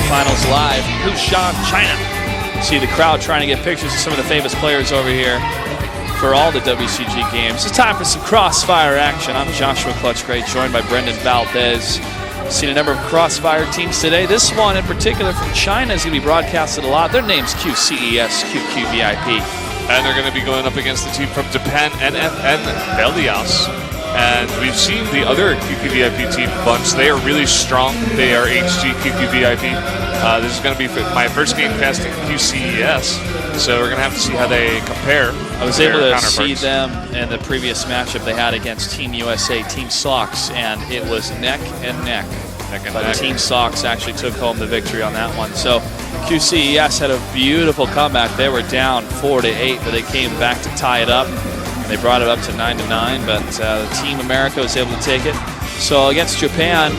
semifinals live. Kunshan, China. See the crowd trying to get pictures of some of the famous players over here for all the WCG games. It's time for some CrossFire action. I'm Joshua Clutchgray, joined by Brendan Valdez. Seen a number of CrossFire teams today. This one in particular from China is going to be broadcasted a lot. Their name's QCES.QQVIP. And they're going to be going up against the team from Japan, NFN Belias. And we've seen the other QQVIP team bunch. They are really strong. They are HG QQVIP. This is going to be my first game casting QCES, so we're going to have to see how they compare. I was able to see them in the previous matchup they had against Team USA, Team Sox, and it was neck and neck. But Team Sox actually took home the victory on that one. So QCES had a beautiful comeback. They were down 4-8, but they came back to tie it up. They brought it up to 9-9, but Team America was able to take it. So against Japan,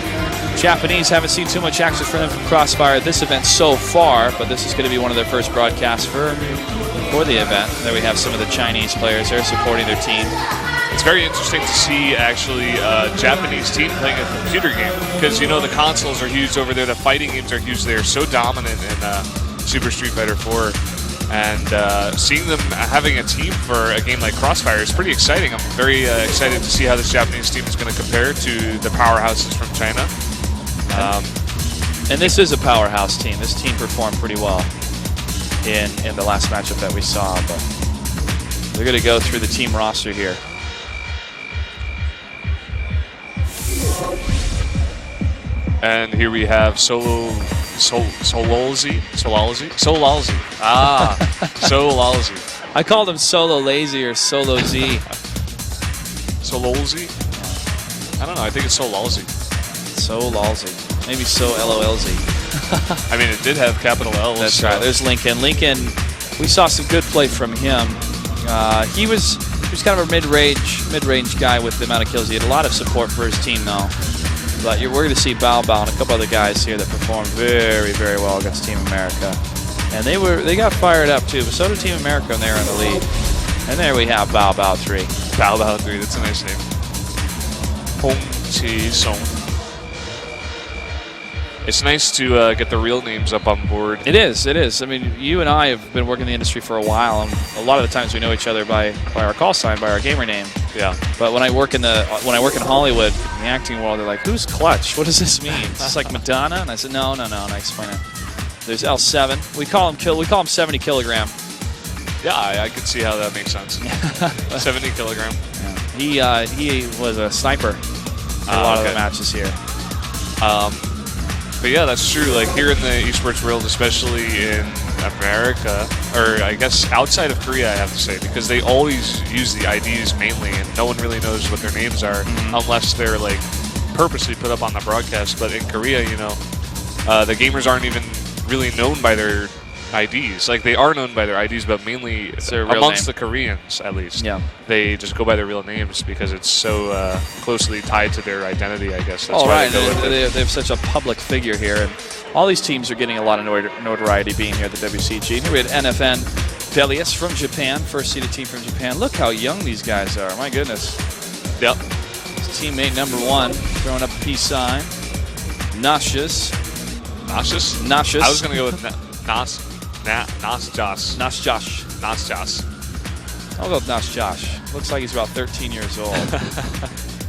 Japanese haven't seen too much action from them from CrossFire at this event so far, but this is going to be one of their first broadcasts for the event. There we have some of the Chinese players there supporting their team. It's very interesting to see, actually, a Japanese team playing a computer game, because, you know, the consoles are huge over there. The fighting games are huge. They are so dominant in Super Street Fighter 4. And seeing them having a team for a game like CrossFire is pretty exciting. I'm very excited to see how this Japanese team is going to compare to the powerhouses from China. And this is a powerhouse team. This team performed pretty well in the last matchup that we saw. But they're going to go through the team roster here. And here we have Sololzy. Ah, Sololzy. I called him Solo Lazy or Solo Z. Sololzy? I don't know. I think it's Sololzy. Sololzy. Maybe So LOLZ. I mean, it did have capital L's. That's right. There's Lincoln. Lincoln, we saw some good play from him. He was kind of a mid-range guy with the amount of kills. He had a lot of support for his team, though. But we're going to see Bao Bao and a couple other guys here that performed very, very well against Team America. And they got fired up too, but so did Team America when they were in the lead. And there we have Bao Bao 3. Bao Bao 3, that's a nice name. Hong Chi Song. It's nice to get the real names up on board. It is, it is. I mean, you and I have been working in the industry for a while, and a lot of the times we know each other by our call sign, by our gamer name. Yeah. But when I work in Hollywood, in the acting world, they're like, "Who's Clutch? What does this mean?" It's like Madonna, and I said, "No." And I explain it. There's L7. We call him 70 kilogram. Yeah, I could see how that makes sense. 70 kilogram. Yeah. He was a sniper in a lot of the matches here. But yeah, that's true. Like here in the esports world, especially in America, or I guess outside of Korea, I have to say, because they always use the IDs mainly, and no one really knows what their names are unless they're like purposely put up on the broadcast. But in Korea, you know, the gamers aren't even really known by their IDs. Like they are known by their IDs, but mainly amongst the Koreans, at least. Yeah. They just go by their real names because it's so closely tied to their identity, I guess. That's why they have such a public figure here, and all these teams are getting a lot of notoriety being here at the WCG. Here we had NFN Belias from Japan, first seeded team from Japan. Look how young these guys are. My goodness. Yep. His teammate number 1 throwing up a peace sign. Nascius. I was going to go with Nasjas. I'll go with Nasjas. Looks like he's about 13 years old.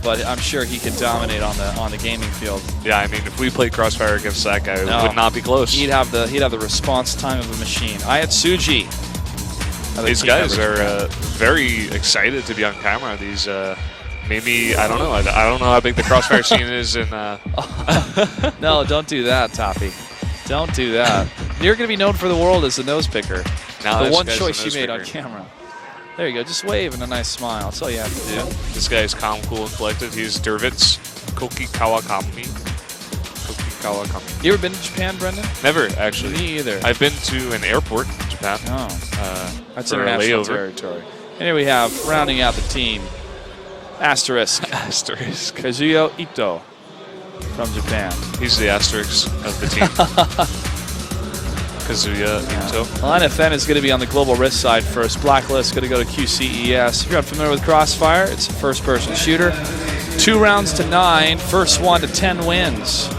But I'm sure he can dominate on the gaming field. Yeah, I mean, if we played CrossFire against that guy, it would not be close. He'd have the response time of a machine. I had Suji. These guys are very excited to be on camera. These maybe I don't know. I don't know how big the CrossFire scene is in. No, don't do that, Toppy. Don't do that. You're going to be known for the world as the nose picker. The one choice you made on camera. There you go. Just wave and a nice smile. That's all you have to do. This guy's calm, cool, and collected. He's Dervitz Koki Kawakami. You ever been to Japan, Brendan? Never, actually. Me either. I've been to an airport in Japan. Oh. That's international territory. And here we have, rounding out the team, Asterisk. Kazuyo Ito from Japan. He's the asterisk of the team. Kazuya Ito. Well, NFN is going to be on the Global Risk side first. Blacklist going to go to QCES. If you're unfamiliar with CrossFire, it's a first-person shooter. 2 rounds to 9. First one to 10 wins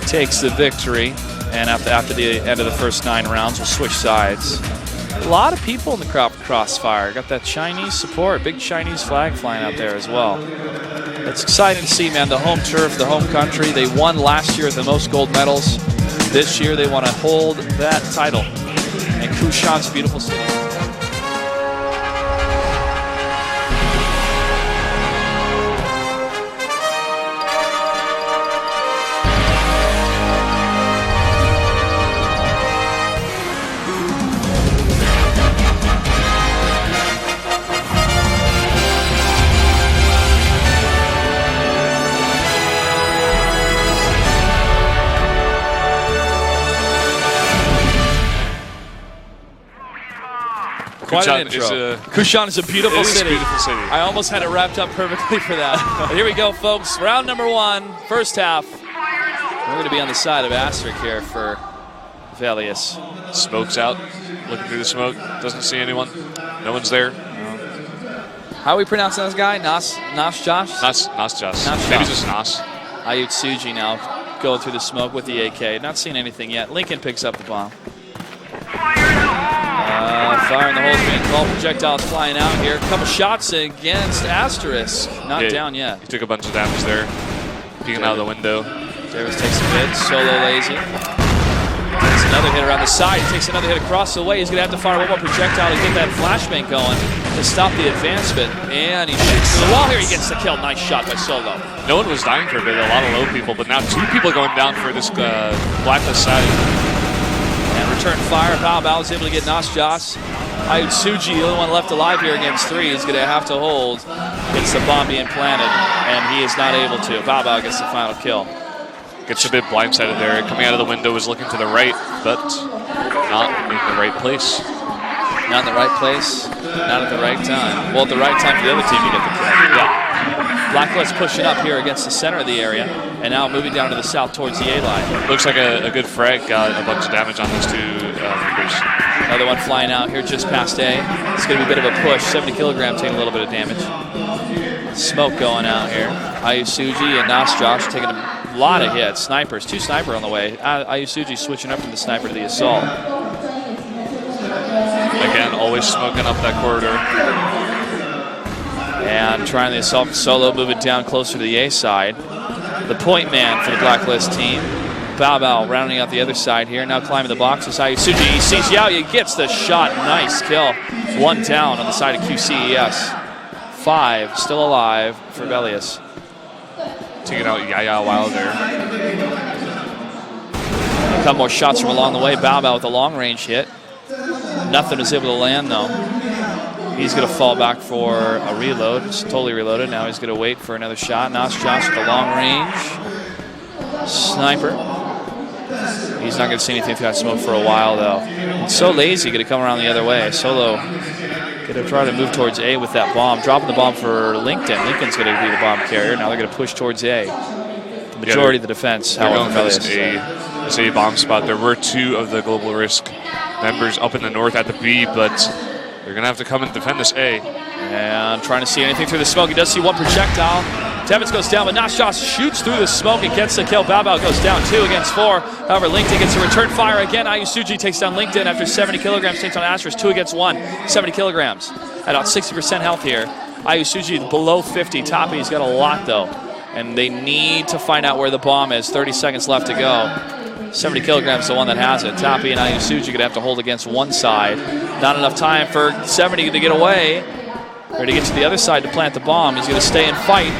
takes the victory. And after the end of the first 9 rounds, we'll switch sides. A lot of people in the crowd for CrossFire. Got that Chinese support, big Chinese flag flying out there as well. It's exciting to see, man, the home turf, the home country. They won last year with the most gold medals. This year they want to hold that title. And Kunshan's a beautiful city. Quite an intro. Kunshan is a beautiful city. Beautiful city. I almost had it wrapped up perfectly for that. Here we go, folks. Round number 1, first half. We're going to be on the side of Asterisk here for Velius. Smoke's out. Looking through the smoke. Doesn't see anyone. No one's there. How are we pronouncing this guy? Nas Josh? Nas Josh. Maybe just Nas. Ayutsuji now going through the smoke with the AK. Not seeing anything yet. Lincoln picks up the bomb. Fire in the holes being called. Projectiles flying out here. A couple shots against Asterisk. Not down yet. He took a bunch of damage there. Peeking out of the window. Davis takes a hit. Solo lazy. Takes another hit around the side. He takes another hit across the way. He's going to have to fire one more projectile to get that flashbang going to stop the advancement. And he shoots through the wall here. He gets the kill. Nice shot by Solo. No one was dying for a bit. A lot of low people. But now 2 people going down for this blacklist side. And return fire. Bao is able to get Nasjas. Ayutsuji, the only one left alive here against 3, is going to have to hold. It's the bomb being planted, and he is not able to. Bao gets the final kill. Gets a bit blindsided there. Coming out of the window was looking to the right, but not in the right place. Not in the right place, not at the right time. Well, at the right time for the other team to get the kill. Yeah. Blacklist pushing up here against the center of the area, and now moving down to the south towards the A line. Looks like a good frag. Got a bunch of damage on those 2 members. Another one flying out here just past A. It's going to be a bit of a push. 70 kilograms taking a little bit of damage. Smoke going out here. Ayutsuji and Nasjosh taking a lot of hits. Snipers, 2 sniper on the way. Ayutsuji switching up from the sniper to the assault. Again, always smoking up that corridor. And trying the assault for Solo, moving down closer to the A side. The point man for the Blacklist team. Bao rounding out the other side here. Now climbing the boxes. Ayutsuji, he sees Yao, he gets the shot. Nice kill. 1 down on the side of QCES. 5 still alive for Velius. Taking out Yaya Wild there. A couple more shots from along the way. Bao with a long range hit. Nothing is able to land though. He's going to fall back for a reload. It's totally reloaded. Now he's going to wait for another shot. Nas Josh with a long range. Sniper. He's not going to see anything through that smoke for a while, though. It's so lazy, going to come around the other way. Solo going to try to move towards A with that bomb. Dropping the bomb for Lincoln. Lincoln's going to be the bomb carrier. Now they're going to push towards A. The majority of the defense, however, this A bomb spot. There were 2 of the Global Risk members up in the north at the B, but they're going to have to come and defend this A. And trying to see anything through the smoke. He does see 1 projectile. Tevitz goes down, but Nasjosh shoots through the smoke and gets the kill. Bao goes down 2 against 4. However, LinkedIn gets a return fire again. Ayutsuji takes down LinkedIn after 70 kilograms. Takes on Asterisk 2 against 1. 70 kilograms. At about 60% health here. Ayutsuji below 50. Tapi's got a lot, though. And they need to find out where the bomb is. 30 seconds left to go. 70 kilograms, the one that has it. Tapi and Ayutsuji going to have to hold against one side. Not enough time for 70 to get away. Or to get to the other side to plant the bomb. He's going to stay and fight.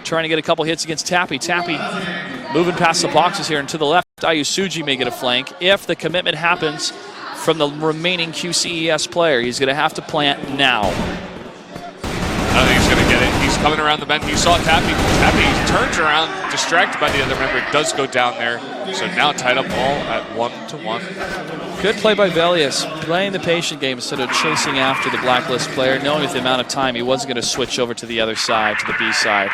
Trying to get a couple hits against Tapi. Tapi moving past the boxes here and to the left. Ayutsuji may get a flank. If the commitment happens from the remaining QCES player, he's going to have to plant now. I don't think he's going to get it. He's coming around the bend. He saw Tapi. Tapi turns around, distracted by the other member. Does go down there. So now tied up all at 1-1. Good play by Velius, playing the patient game instead of chasing after the Blacklist player, knowing with the amount of time he wasn't going to switch over to the other side, to the B side.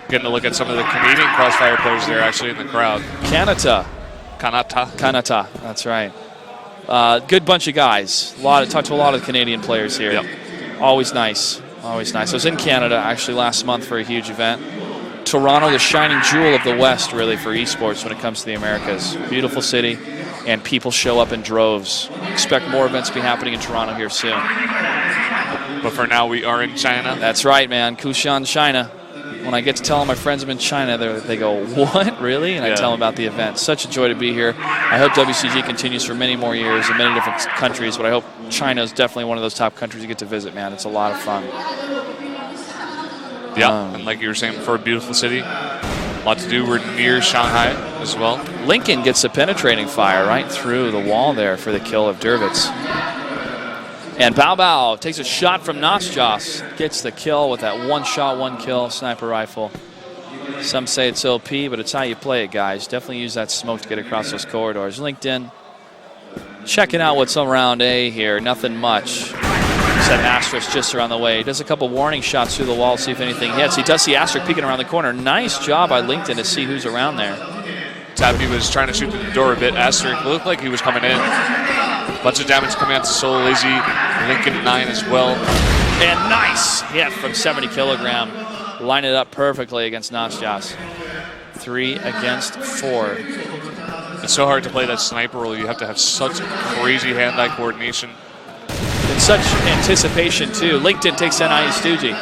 Getting a look at some of the Canadian CrossFire players there actually in the crowd. Kanata, that's right. Good bunch of guys. Talked to a lot of Canadian players here. Yep. Always nice. Always nice. I was in Canada actually last month for a huge event. Toronto, the shining jewel of the West, really, for esports when it comes to the Americas. Beautiful city. and people show up in droves. Expect more events to be happening in Toronto here soon. But for now, we are in China. That's right, man. Kunshan, China. When I get to tell all my friends I'm in China, they go, what, really? And I tell them about the event. Such a joy to be here. I hope WCG continues for many more years in many different countries, but I hope China is definitely one of those top countries you get to visit, man. It's a lot of fun. Yeah, and like you were saying before, beautiful city. A lot to do. We're near Shanghai as well. Lincoln gets a penetrating fire right through the wall there for the kill of Dervitz. And Bao Bao takes a shot from Nasjas, gets the kill with that one shot, one kill sniper rifle. Some say it's OP, but it's how you play it, guys. Definitely use that smoke to get across those corridors. LinkedIn, checking out what's on round A here. Nothing much. Except Asterisk just around the way. He does a couple warning shots through the wall, see if anything hits. He does see Asterisk peeking around the corner. Nice job by LinkedIn to see who's around there. Tappy was trying to shoot through the door a bit. Asterisk looked like he was coming in. Bunch of damage coming out to Soul Lazy. Lincoln 9 as well. And nice hit from 70 kilogram. Line it up perfectly against Nasjas. 3 against 4. It's so hard to play that sniper role. You have to have such crazy hand-eye coordination. And such anticipation, too. LinkedIn takes NIE Stoogie.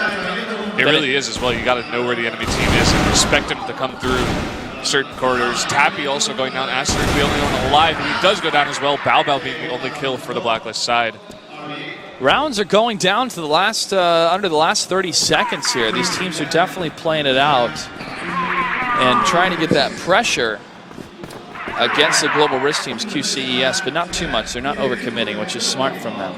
It really is as well. You got to know where the enemy team is and respect him to come through certain corridors. Tappy also going down. Asterisk the only one alive. He does go down as well. Bao Bao being the only kill for the Blacklist side. Rounds are going down to the last under the last 30 seconds here. These teams are definitely playing it out and trying to get that pressure against the Global Risk teams, QCES, but not too much. They're not overcommitting, which is smart from them.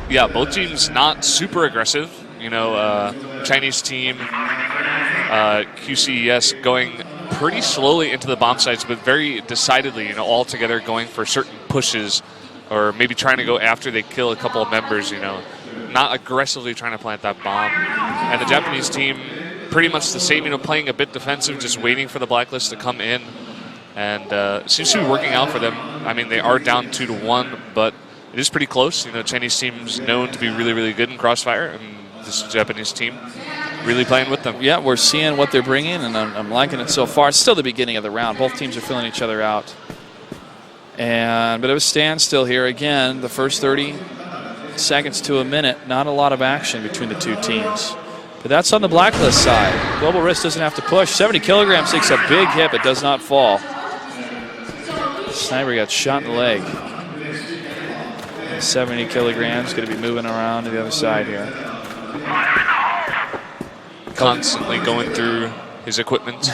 Yeah, both teams not super aggressive. You know, Chinese team, QCES going pretty slowly into the bomb sites, but very decidedly, you know, all together going for certain pushes, or maybe trying to go after they kill a couple of members, you know, not aggressively trying to plant that bomb. And the Japanese team, pretty much the same, you know, playing a bit defensive, just waiting for the Blacklist to come in. And seems to be working out for them. I mean, they are down 2-1, but it is pretty close. You know, Chinese team's known to be really, really good in Crossfire, and this Japanese team really playing with them. Yeah, we're seeing what they're bringing, and I'm liking it so far. It's still the beginning of the round. Both teams are filling each other out. And a bit of a standstill here again. The first 30 seconds to a minute. Not a lot of action between the two teams. But that's on the Blacklist side. Global Risk doesn't have to push. 70 kilograms takes a big hit, but does not fall. Sniper got shot in the leg. 70 kilograms, going to be moving around to the other side here. Constantly going through his equipment.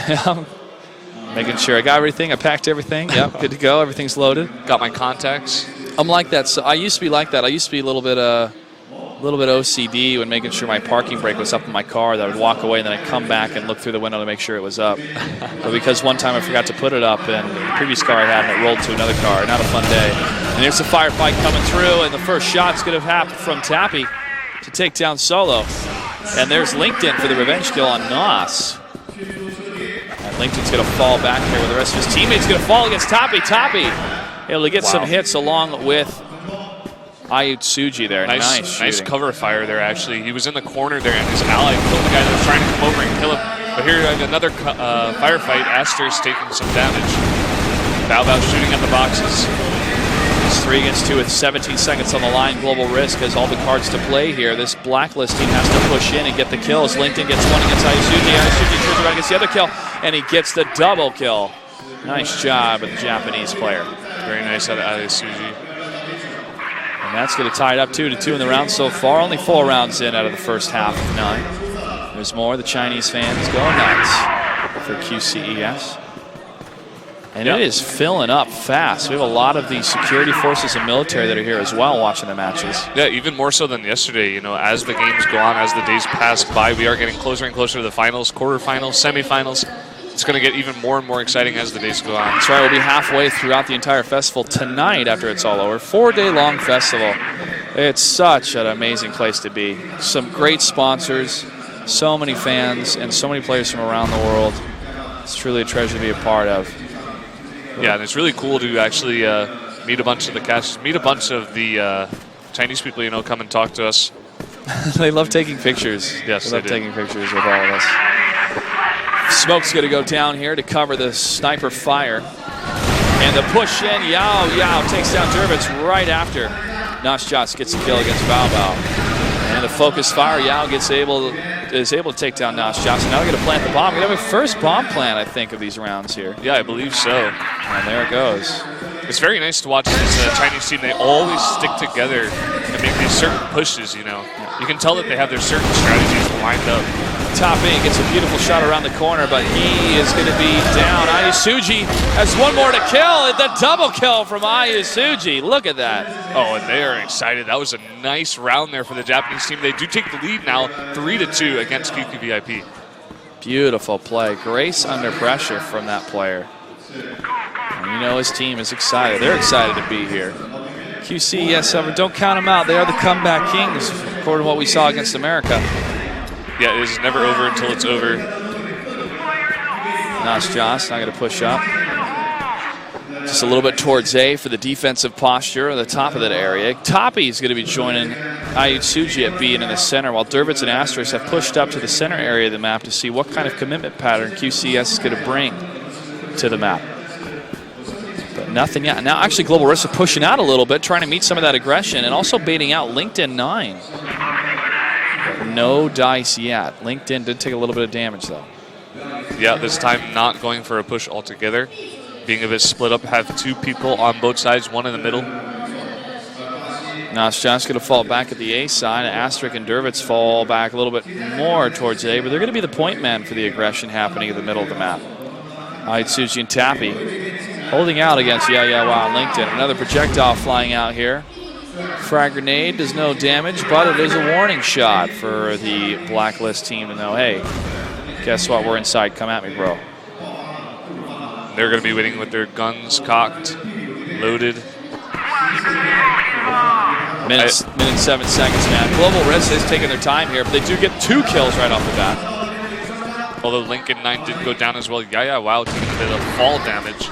Making sure I got everything, I packed everything. Yep, good to go, everything's loaded. Got my contacts. I'm like that. So I used to be like that. I used to be a little bit OCD when making sure my parking brake was up in my car, that I would walk away and then I'd come back and look through the window to make sure it was up. But because one time I forgot to put it up, and the previous car I had, and it rolled to another car. Not a fun day. And there's the firefight coming through, and the first shot's going to happen from Tappy to take down Solo. And there's LinkedIn for the revenge kill on Nos. And LinkedIn's going to fall back here with the rest of his teammates. Going to fall against Tappy. Tappy able to get some hits along with Ayutsuji there. Nice cover fire there, actually. He was in the corner there, and his ally killed the guy that was trying to come over and kill him. But here, another firefight. Aster's taking some damage. Bao Bao shooting at the boxes. It's 3 against 2 with 17 seconds on the line. Global Risk has all the cards to play here. This Blacklist team has to push in and get the kills. LinkedIn gets one against Ayutsuji. Ayutsuji turns around and gets the other kill, and he gets the double kill. Nice job with the Japanese player. Very nice out of Ayutsuji. And that's going to tie it up 2-2 in the round so far. Only 4 rounds in out of the first half of 9. There's more. The Chinese fans go nuts for QCES. And it is filling up fast. We have a lot of the security forces and military that are here as well watching the matches. Yeah, even more so than yesterday. You know, as the games go on, as the days pass by, we are getting closer and closer to the finals, quarterfinals, semifinals. It's going to get even more and more exciting as the days go on. That's right. We'll be halfway throughout the entire festival tonight after it's all over. 4-day-long festival. It's such an amazing place to be. Some great sponsors, so many fans, and so many players from around the world. It's truly a treasure to be a part of. Yeah, and it's really cool to actually meet a bunch of the cast, meet a bunch of the Chinese people, you know, come and talk to us. They love taking pictures. Yes, they love taking pictures with all of us. Smoke's going to go down here to cover the sniper fire. And the push in, Yao takes down Dervitz right after Nasjas gets a kill against Bao Bao. And the focus fire, Yao is able to take down Nasjas. And now we're going to plant the bomb. We're going to have a first bomb plant, I think, of these rounds here. Yeah, I believe so. And there it goes. It's very nice to watch this Chinese team. They always stick together and make these certain pushes, you know. You can tell that they have their certain strategies lined up. Top in gets a beautiful shot around the corner, but he is going to be down. Ayusuji has one more to kill. The double kill from Ayusuji. Look at that. Oh, and they are excited. That was a nice round there for the Japanese team. They do take the lead now, 3-2 against QQVIP. Beautiful play. Grace under pressure from that player. And you know his team is excited. They're excited to be here. QCES, don't count them out. They are the comeback kings, according to what we saw against America. Yeah, it is never over until it's over. Nasjas not going to push up. Just a little bit towards A for the defensive posture at the top of that area. Toppy is going to be joining Ayutsuji at B and in the center, while Dervitz and Asterisk have pushed up to the center area of the map to see what kind of commitment pattern QCS is going to bring to the map. But nothing yet. Now actually Global Risk are pushing out a little bit, trying to meet some of that aggression, and also baiting out LinkedIn 9. No dice yet. LinkedIn did take a little bit of damage, though. Yeah, this time not going for a push altogether. Being a bit split up, have two people on both sides, one in the middle. Nasjas going to fall back at the A side. Asterisk and Dervitz fall back a little bit more towards A, but they're going to be the point man for the aggression happening in the middle of the map. Ayutsuji and Tappy holding out against Wow and LinkedIn. Another projectile flying out here. Frag grenade does no damage, but it is a warning shot for the Blacklist team to know, hey, guess what? We're inside. Come at me, bro. They're going to be waiting with their guns cocked, loaded. Minute 7 seconds, man. Global Risk is taking their time here, but they do get 2 kills right off the bat. Although Lincoln 9 did go down as well. Wow taking a bit of fall damage.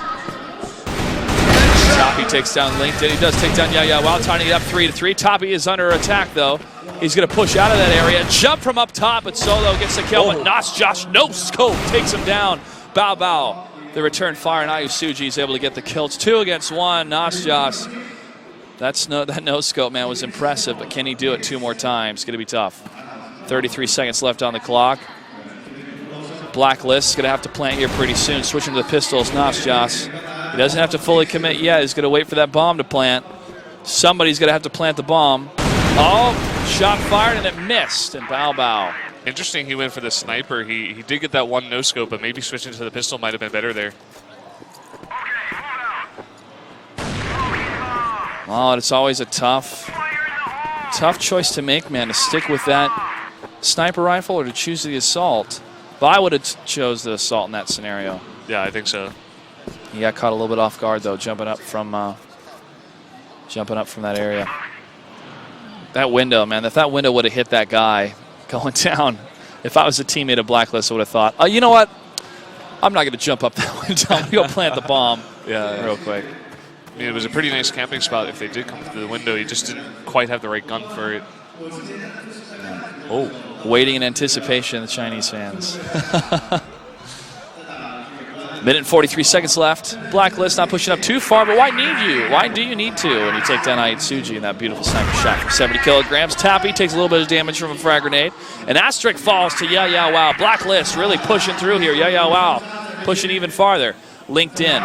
Toppy takes down LinkedIn. He does take down Wow, tying it up 3-3. Toppy is under attack, though. He's going to push out of that area. Jump from up top, but Solo gets the kill. But Nasjas, no scope, takes him down. Bao Bao, the return fire, and Ayusuji is able to get the kill. It's 2 against 1. Nasjas, that no scope, man, was impressive, but can he do it 2 more times? It's going to be tough. 33 seconds left on the clock. Blacklist is going to have to plant here pretty soon. Switching to the pistols, Nasjas. He doesn't have to fully commit yet. He's going to wait for that bomb to plant. Somebody's going to have to plant the bomb. Oh, shot fired and it missed. And Bao Bao. Interesting, he went for the sniper. He did get that one no-scope, but maybe switching to the pistol might have been better there. Oh, it's always a tough choice to make, man, to stick with that sniper rifle or to choose the assault. But I would have chose the assault in that scenario. Yeah, I think so. He got caught a little bit off guard, though, jumping up from that area. That window, man, if that window would have hit that guy going down, if I was a teammate of Blacklist, I would have thought, oh, you know what? I'm not going to jump up that window. I'm going to go plant the bomb real quick. I mean, it was a pretty nice camping spot if they did come through the window. He just didn't quite have the right gun for it. Oh, waiting in anticipation, the Chinese fans. Minute and 43 seconds left. Blacklist not pushing up too far, but why need you? Why do you need to? And you take down Ayutsuji in that beautiful sniper shot from 70 kilograms. Tappy takes a little bit of damage from a frag grenade. And Asterisk falls to Wow. Blacklist really pushing through here. Wow pushing even farther. LinkedIn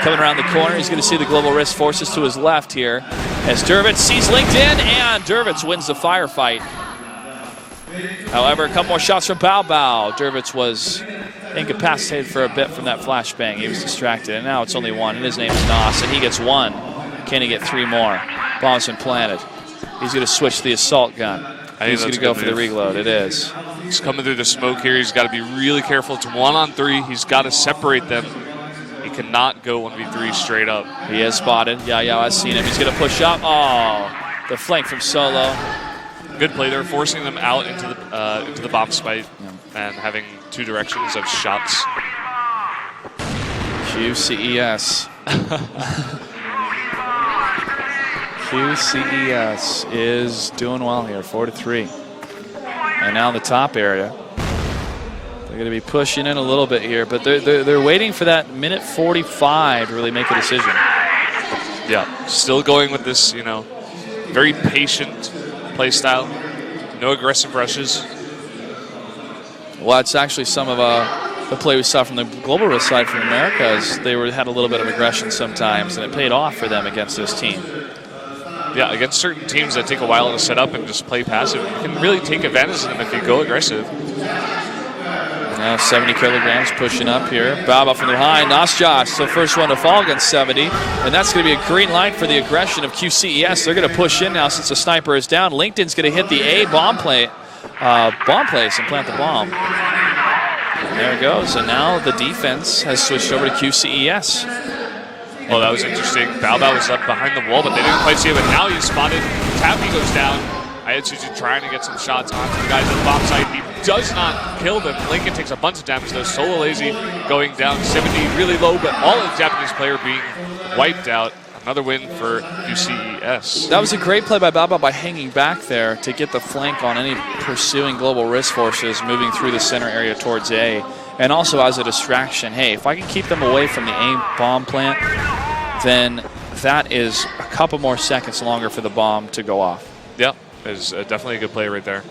coming around the corner. He's going to see the Global Risk forces to his left here as Dervitz sees LinkedIn, and Dervitz wins the firefight. However, a couple more shots from Bao Bao. Dervitz was incapacitated for a bit from that flashbang. He was distracted, and now it's only 1, and his name is Nas, and he gets 1. Can he get 3 more? Bomb's been planted. He's going to switch to the assault gun. He's going to go for the reload. It is. He's coming through the smoke here. He's got to be really careful. It's 1-on-3. He's got to separate them. He cannot go 1v3 straight up. He has spotted. I've seen him. He's going to push up. Oh, the flank from Solo. Good play there, forcing them out into the bomb spite and having 2 directions of shots. QCES. QCES is doing well here, 4-3. And now in the top area, They're going to be pushing in a little bit here, but they're waiting for that minute 45 to really make a decision. Yeah, still going with this, very patient play style. No aggressive rushes. Well, it's actually some of the play we saw from the global risk side from America is they had a little bit of aggression sometimes, and it paid off for them against this team. Yeah, against certain teams that take a while to set up and just play passive, you can really take advantage of them if you go aggressive. Now 70 kilograms pushing up here. Baba from the behind. Nasjas, the first one to fall against 70. And that's going to be a green light for the aggression of QCES. They're going to push in now since the sniper is down. LinkedIn's going to hit the A bomb place and plant the bomb. And there it goes. And now the defense has switched over to QCES. Well, that was interesting. Bao was up behind the wall, but they didn't quite see it. But now he's spotted. Tappy goes down. etd trying to get some shots onto the guys at the bomb site. He does not kill them. Lincoln takes a bunch of damage, though. Solo Lazy going down 70, really low, but all of the Japanese player being wiped out. Another win for QCES. That was a great play by Baba by hanging back there to get the flank on any pursuing global risk forces moving through the center area towards A. And also as a distraction, hey, if I can keep them away from the A bomb plant, then that is a couple more seconds longer for the bomb to go off. Yep, it's definitely a good play right there.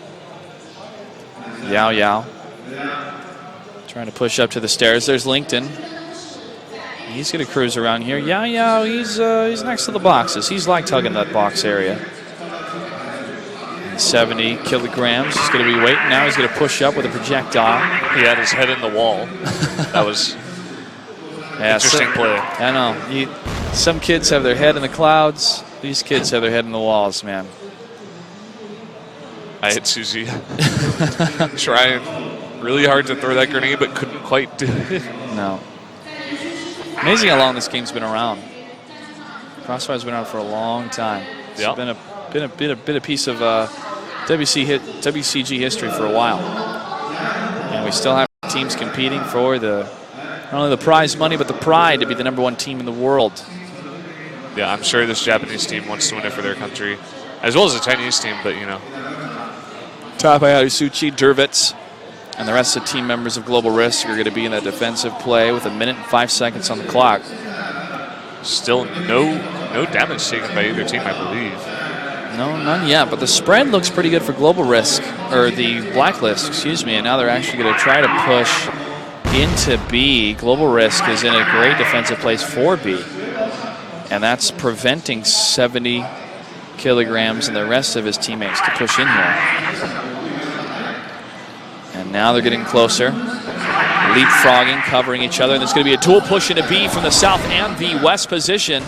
Yao trying to push up to the stairs. There's LinkedIn. He's going to cruise around here. Yao, he's next to the boxes. He's like tugging that box area. 70 kilograms. He's going to be waiting now. He's going to push up with a projectile. He had his head in the wall. That was interesting play. I know. Some kids have their head in the clouds. These kids have their head in the walls, man. I hit Suzy trying really hard to throw that grenade, but couldn't quite do it. No. Amazing how long this game's been around. CrossFire's been around for a long time. It's been a piece of WCG history for a while, and we still have teams competing for not only the prize money but the pride to be the #1 team in the world. Yeah, I'm sure this Japanese team wants to win it for their country, as well as the Chinese team. But Tapai Isuchi, Dervitz, and the rest of the team members of Global Risk are going to be in that defensive play with 1 minute and 5 seconds on the clock. Still no damage taken by either team, I believe. No, none yet, but the spread looks pretty good for Global Risk, or the Blacklist, excuse me, and now they're actually going to try to push into B. Global Risk is in a great defensive place for B, and that's preventing 70 kilograms and the rest of his teammates to push in here. And now they're getting closer. Leapfrogging, covering each other. And there's going to be a dual push into B from the south and the west position.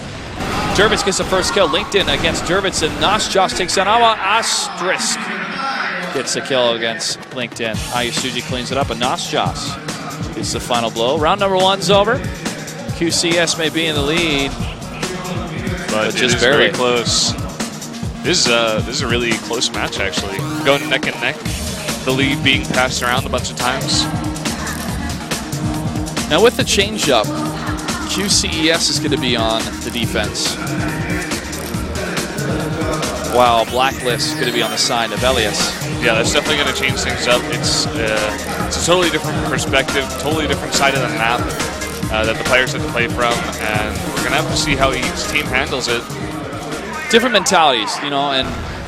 Dervitz gets the first kill. LinkedIn against Dervitz, and Nasjas takes down Awa Asterisk. Gets the kill against LinkedIn. Ayusuji cleans it up, and Nasjas gets the final blow. Round number 1's over. QCS may be in the lead, but just barely. Very close. This is a really close match, actually. Going neck and neck. The lead being passed around a bunch of times. Now with the change-up, QCES is going to be on the defense, while Blacklist is going to be on the side of Elias. Yeah, that's definitely going to change things up. It's a totally different perspective, totally different side of the map that the players have to play from, and we're going to have to see how each team handles it. Different mentalities,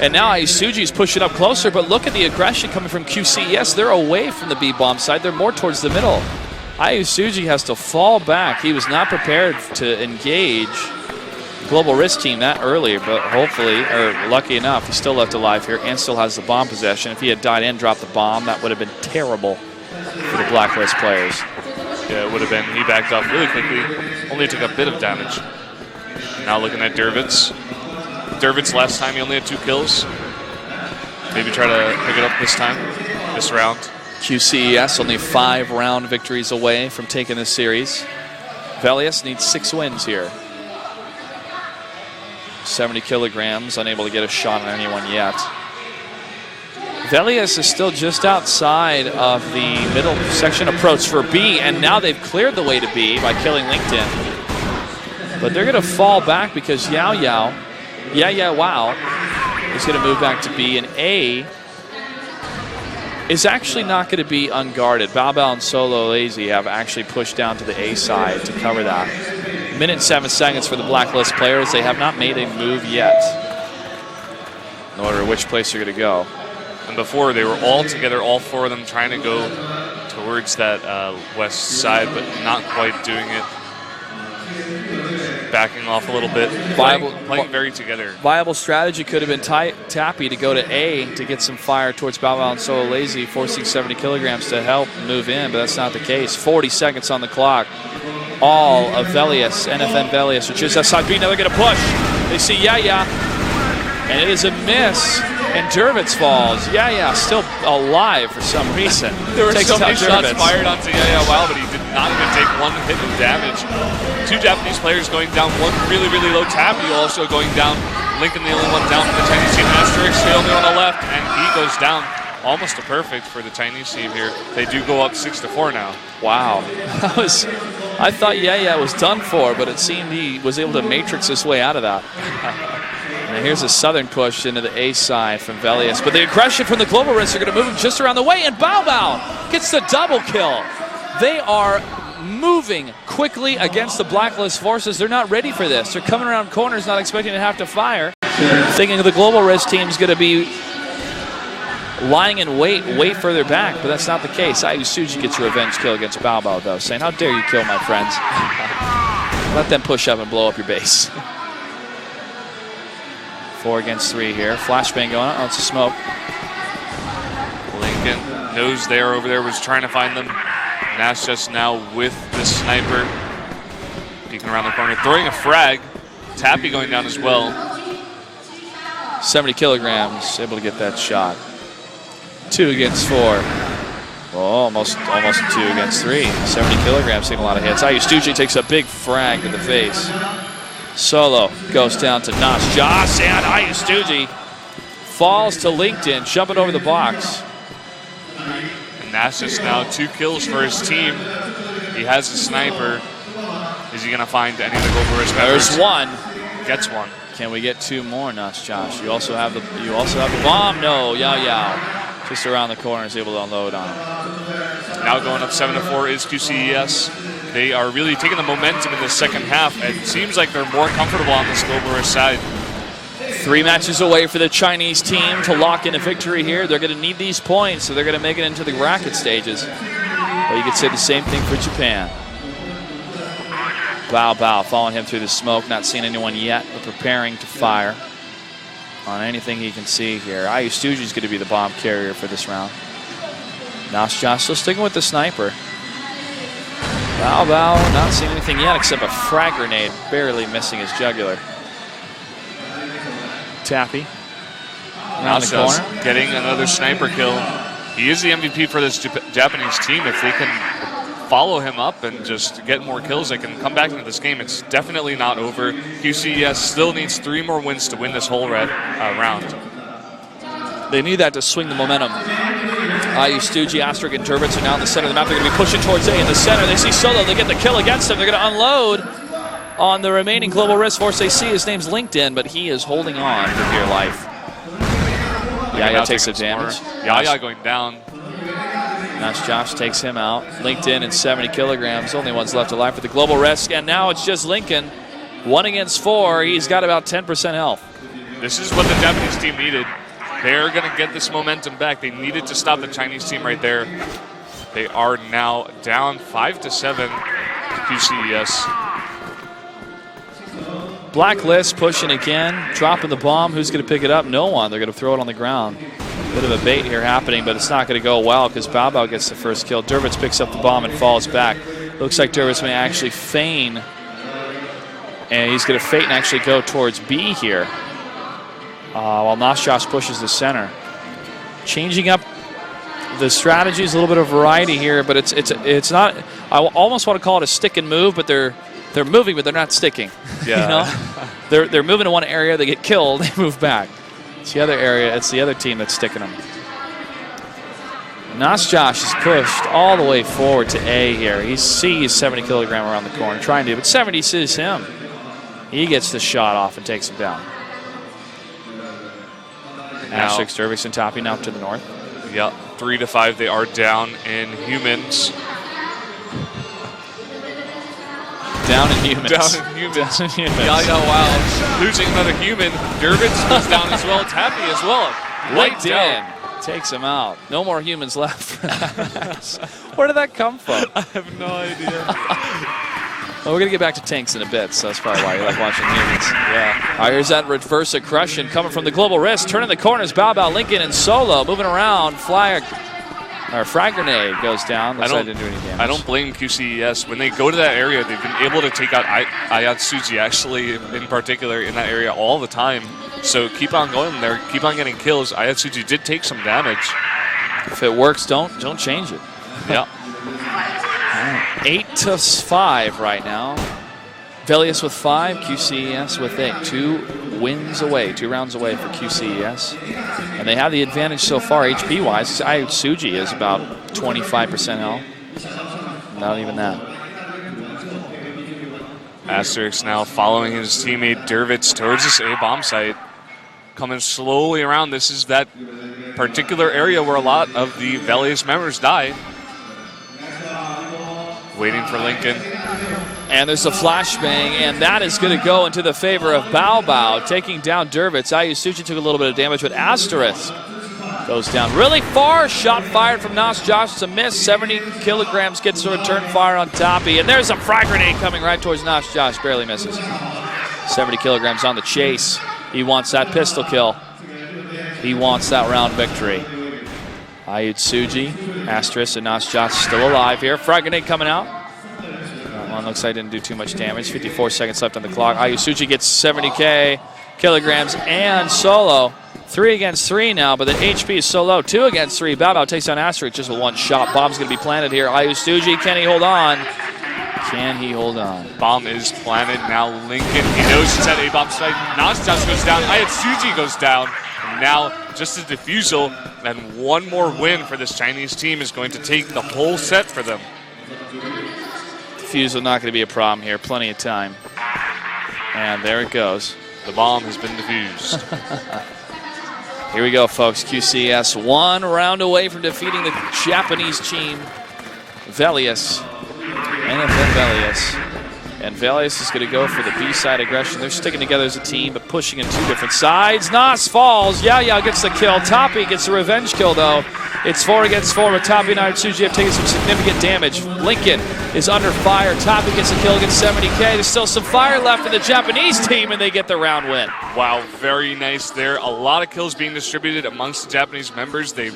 and now Isuji's pushing up closer, but look at the aggression coming from QCES. They're away from the B-bomb side. They're more towards the middle. Ayusuji has to fall back. He was not prepared to engage Global Risk team that early, but hopefully, or lucky enough, he's still left alive here and still has the bomb possession. If he had died and dropped the bomb, that would have been terrible for the Blacklist players. Yeah, it would have been. He backed off really quickly, only took a bit of damage. Now looking at Dervitz. Dervitz last time he only had 2 kills. Maybe try to pick it up this time, this round. QCES only 5 round victories away from taking this series. Velius needs 6 wins here. 70 kilograms, unable to get a shot on anyone yet. Velius is still just outside of the middle section approach for B, and now they've cleared the way to B by killing LinkedIn. But they're going to fall back because Wow is going to move back to B, and A is actually not going to be unguarded. Bao Bao and Solo Lazy have actually pushed down to the A side to cover that. Minute and 7 seconds for the Blacklist players. They have not made a move yet in order which place they're going to go. And before, they were all together, all 4 of them trying to go towards that west side, but not quite doing it. Backing off a little bit, playing very together. Viable strategy could have been Tappy to go to A to get some fire towards Bao Bao and Solo Lazy, forcing 70 kilograms to help move in, but that's not the case. 40 seconds on the clock. All of Velius, NFN Velius, which is outside B. Now they're going to push. They see Yaya, and it is a miss, and Dervitz falls. Yaya still alive for some reason. There were so many shots fired onto Yaya Wow, but he did not even take 1 hit of damage. 2 Japanese players going down, 1 really, really low. Tappy also going down. Lincoln the only one down for the Chinese team. Asterix the only on the left, and he goes down. Almost a perfect for the Chinese team here. They do go up 6-4 now. Wow. I thought Yaya was done for, but it seemed he was able to matrix his way out of that. And here's a southern push into the A side from Velius. But the aggression from the Global Risk are going to move him just around the way, and Bao Bao gets the double kill. They are moving quickly against the Blacklist forces. They're not ready for this. They're coming around corners, not expecting to have to fire. Thinking the Global Risk team's going to be lying in wait way further back, but that's not the case. Ayusuji gets a revenge kill against Bao Bao, though, saying, how dare you kill my friends? Let them push up and blow up your base. 4 against 3 here. Flashbang going on. Oh, it's a smoke. Lincoln knows they're over there, was trying to find them. Nash just now with the sniper. Peeking around the corner, throwing a frag. Tappy going down as well. 70 kilograms, able to get that shot. 2 against 4. Oh, almost 2 against 3. 70 kilograms, taking a lot of hits. Ayusuji takes a big frag to the face. Solo goes down to Nas Joss, and Ayusuji falls to LinkedIn, jumping over the box. And that's just now 2 kills for his team. He has a sniper. Is he going to find any of the Global Risk members? There's 1. Gets 1. Can we get 2 more, Nas Josh? You also have the bomb. No, Yao. Just around the corner is able to unload on him. Now going up 7-4 is QCES. They are really taking the momentum in the second half. It seems like they're more comfortable on this Global Risk side. 3 matches away for the Chinese team to lock in a victory here. They're going to need these points, so they're going to make it into the bracket stages. Or you could say the same thing for Japan. Bao Bao following him through the smoke, not seeing anyone yet, but preparing to fire on anything he can see here. Ayusuji is going to be the bomb carrier for this round. Nasja still sticking with the sniper. Bao Bao not seeing anything yet except a frag grenade, barely missing his jugular. Tappy around the corner, getting another sniper kill. He is the MVP for this Japanese team. If they can follow him up and just get more kills, they can come back into this game. It's definitely not over. QCES still needs 3 more wins to win this whole round. They need that to swing the momentum. Ayusuji, Asterix, and Dervitz are now in the center of the map. They're going to be pushing towards A in the center. They see Solo. They get the kill against him. They're going to unload on the remaining Global Risk force. They see his name's LinkedIn, but he is holding on for dear life. Yaya takes the damage. Yaya going down. Nash Josh takes him out. LinkedIn and 70 kilograms. Only one's left alive for the Global Risk. And now it's just Lincoln. 1 against 4. He's got about 10% health. This is what the Japanese team needed. They're going to get this momentum back. They needed to stop the Chinese team right there. They are now down 5-7 to QCES. Blacklist pushing again, dropping the bomb. Who's going to pick it up? No one. They're going to throw it on the ground. Bit of a bait here happening, but it's not going to go well because Bao Bao gets the first kill. Dervitz picks up the bomb and falls back. Looks like Dervitz may actually feign, and he's going to feint and actually go towards B here. While Nasjas pushes the center. Changing up the strategies, a little bit of variety here, but it's not. I almost want to call it a stick and move, but they're moving, but they're not sticking. Yeah. You know, they're moving to one area, they get killed, they move back. It's the other area. It's the other team that's sticking them. Nasjas is pushed all the way forward to A here. He sees 70 kilogram around the corner, trying to, but 70 sees him. He gets the shot off and takes him down. Asterix, Dervix, and Tappy now to the north. Yep. 3-5, they are down in humans. Down in humans. Down in humans. Down in humans. Wow. Losing another human. Dervitz goes down as well. Tappy as well. Right down. Takes him out. No more humans left. Where did that come from? I have no idea. Well, we're going to get back to tanks in a bit, so that's probably why you like watching humans. Yeah. All right, here's that reverse aggression coming from the global wrist. Turning the corners, Bao, Lincoln, and Solo. Moving around, frag grenade goes down. Looks like it didn't do any damage. I don't blame QCES. When they go to that area, they've been able to take out Ayatsuji, actually, in particular, in that area all the time. So keep on going there. Keep on getting kills. Ayatsuji did take some damage. If it works, don't change it. Yeah. 8-5 right now. Velius with 5, QCES with 8. 2 wins away, 2 rounds away for QCES. And they have the advantage so far HP-wise. Ayatsuji is about 25% health. Not even that. Asterix now following his teammate Dervitz towards this A-bomb site. Coming slowly around. This is that particular area where a lot of the Velius members die. Waiting for Lincoln. And there's a flashbang, and that is going to go into the favor of Bao, taking down Dervitz. Ayatsuji took a little bit of damage, but Asterisk goes down really far. Shot fired from Nas Josh. It's a miss. 70 kilograms gets a return fire on Toppy. And there's a frag grenade coming right towards Nas Josh. Barely misses. 70 kilograms on the chase. He wants that pistol kill. He wants that round victory. Ayatsuji, Asterisk, and Nas Josh still alive here. Frag grenade coming out. That one looks like it didn't do too much damage. 54 seconds left on the clock. Ayatsuji gets 70 kilograms and Solo. 3 against 3 now, but the HP is so low. 2 against 3. Bao takes down Asterisk just with one shot. Bomb's going to be planted here. Ayatsuji, can he hold on? Can he hold on? Bomb is planted. Now Lincoln, he knows it's at A-bomb site. Nas Josh goes down. Ayatsuji goes down. And now just a defusal and one more win for this Chinese team is going to take the whole set for them. Defusal not going to be a problem here. Plenty of time. And there it goes. The bomb has been defused. Here we go, folks. QCS 1 round away from defeating the Japanese team, Velius. NFN Velius. And Velius is going to go for the B-side aggression. They're sticking together as a team, but pushing in 2 different sides. Nas falls. Yao gets the kill. Toppy gets the revenge kill, though. It's 4 against 4, but Toppy and Ayatsuji have taken some significant damage. Lincoln is under fire. Toppy gets a kill against 70K. There's still some fire left in the Japanese team, and they get the round win. Wow, very nice there. A lot of kills being distributed amongst the Japanese members. They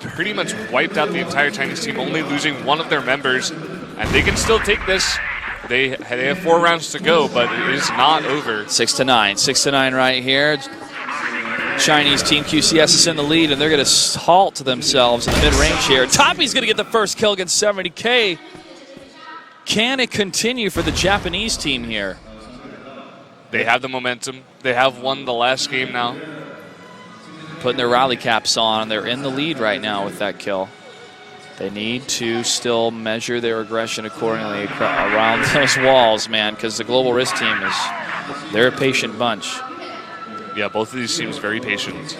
pretty much wiped out the entire Chinese team, only losing one of their members. And they can still take this. They have 4 rounds to go, but it is not over. 6-9. 6-9 right here. Chinese team QCS is in the lead, and they're going to halt themselves in the mid-range here. Toppy's going to get the first kill against 70K. Can it continue for the Japanese team here? They have the momentum. They have won the last game now. Putting their rally caps on. They're in the lead right now with that kill. They need to still measure their aggression accordingly around those walls, man, because the Global Risk team they're a patient bunch. Yeah, both of these teams very patient.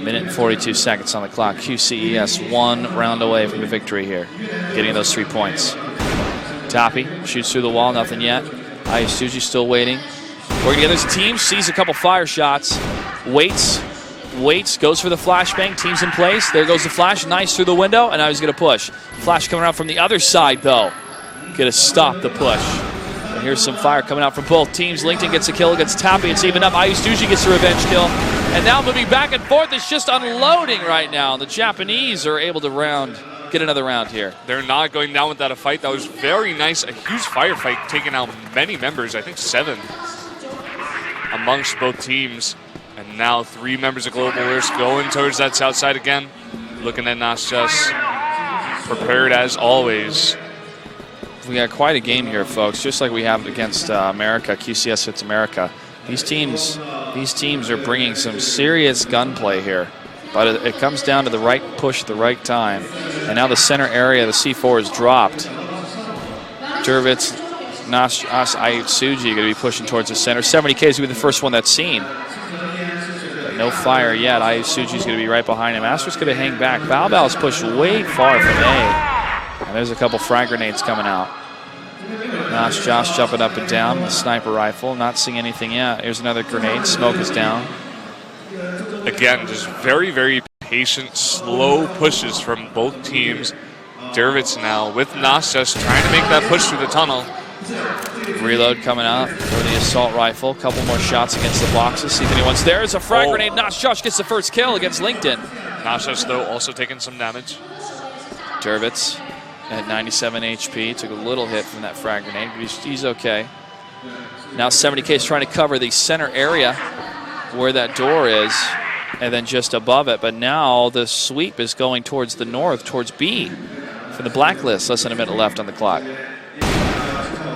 Minute and 42 seconds on the clock. QCES 1 round away from a victory here, getting those 3 points. Toppy shoots through the wall, nothing yet. Ayatsuji still waiting. Working together as a team, sees a couple fire shots, waits, goes for the flashbang, team's in place. There goes the flash, nice through the window, and now he's going to push. Flash coming out from the other side, though. Going to stop the push. And here's some fire coming out from both teams. LinkedIn gets a kill against Toppy. It's even up. Ayatsuji gets a revenge kill. And now moving back and forth, it's just unloading right now. The Japanese are able to get another round here. They're not going down without a fight. That was very nice. A huge firefight taking out many members, I think 7, amongst both teams. And now 3 members of Global Risk going towards that south side again. Looking at Nasjas, prepared as always. We got quite a game here, folks, just like we have against America, QCS hits America. These teams are bringing some serious gunplay here, but it comes down to the right push at the right time. And now the center area, the C4 is dropped. Dervitz, Ayatsuji are going to be pushing towards the center. 70K is going to be the first one that's seen. no fire yet. Ayusuji's going to be right behind him. Asterix going to hang back. Bao's pushed way far from A. And there's a couple frag grenades coming out. Now it's Josh jumping up and down with the sniper rifle. Not seeing anything yet. Here's another grenade. Smoke is down. Again, just very, very patient, slow pushes from both teams. Dervitz now with Nastas trying to make that push through the tunnel. Reload coming out for the assault rifle. Couple more shots against the boxes. See if anyone's there. There's a frag grenade. Josh gets the first kill against LinkedIn. Nastas, though, also taking some damage. Dervitz at 97 HP. Took a little hit from that frag grenade, but he's okay. Now 70K is trying to cover the center area where that door is, and then just above it. But now the sweep is going towards the north, towards B for the blacklist. Less than a minute left on the clock.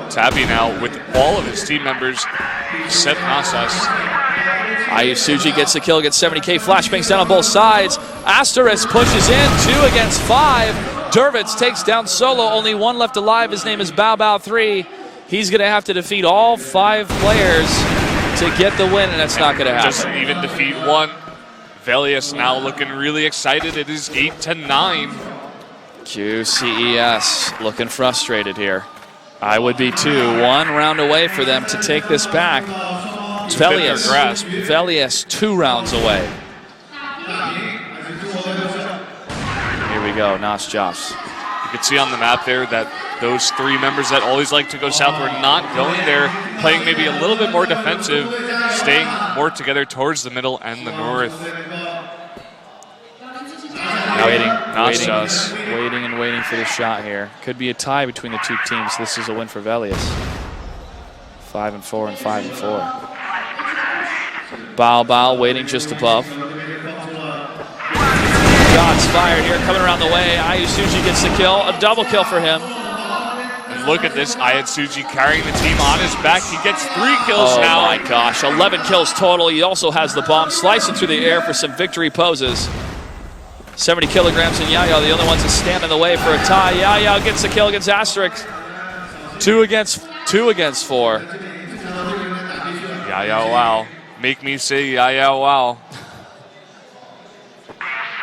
Tabby now with all of his team members set Nastas. Ayusuji gets the kill against 70K. Flashbangs down on both sides. Asterix pushes in, 2 against 5. Dervitz takes down solo. Only one left alive. His name is Bao3. He's going to have to defeat all 5 players to get the win, and that's not going to happen. Just even defeat one. Velius now looking really excited. It is 8-9. QCES looking frustrated here. I would be too. 1 round away for them to take this back. Velius 2 rounds away. Here we go, Nas Joss. You can see on the map there that those 3 members that always like to go south were not going there, playing maybe a little bit more defensive, staying more together towards the middle and the north. Waiting for the shot here. Could be a tie between the 2 teams. This is a win for Velius. 5-4 and 5-4. Bao waiting just above. Shots fired here, coming around the way. Ayusuji gets the kill. A double kill for him. And look at this, Ayusuji carrying the team on his back. He gets 3 kills now. Oh my gosh, 11 kills total. He also has the bomb slicing through the air for some victory poses. 70 kilograms and Yaya, the only ones that stand in the way for a tie. Yaya gets the kill against Asterix. 2 against 4. Yaya, wow. Make me say Yaya, wow.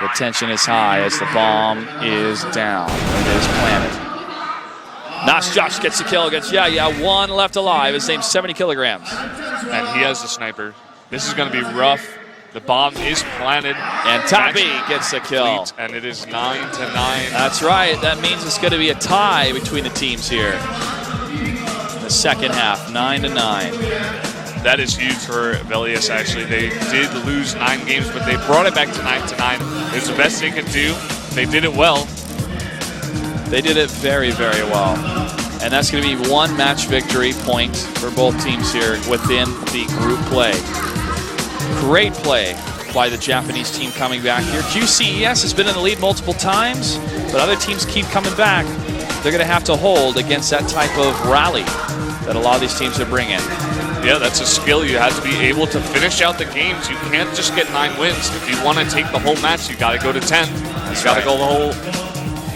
The tension is high as the bomb is down. It is planted. Nas Josh gets the kill against Yaya. 1 left alive. His name's 70 kilograms. And he has the sniper. This is going to be rough. The bomb is planted. And Tappy gets the kill. And it is 9-9. That's right. That means it's going to be a tie between the teams here. In the second half, 9-9. That is huge for Velius, actually. They did lose 9 games, but they brought it back to 9-9. It was the best they could do. They did it well. They did it very, very well. And that's going to be 1 match victory point for both teams here within the group play. Great play by the Japanese team coming back here. QCES has been in the lead multiple times, but other teams keep coming back. They're going to have to hold against that type of rally that a lot of these teams are bringing. Yeah, that's a skill. You have to be able to finish out the games. You can't just get 9 wins. If you want to take the whole match, you got to go to 10. You got to go the whole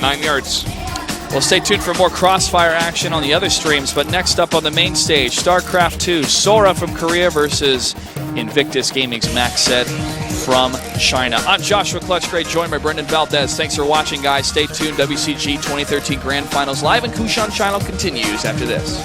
9 yards. Well, stay tuned for more CrossFire action on the other streams, but next up on the main stage, StarCraft 2, Sora from Korea versus Invictus Gaming's Max Set from China. I'm Joshua Clutchgrade, joined by Brendan Valdez. Thanks for watching, guys. Stay tuned. WCG 2013 Grand Finals live in Kunshan channel continues after this.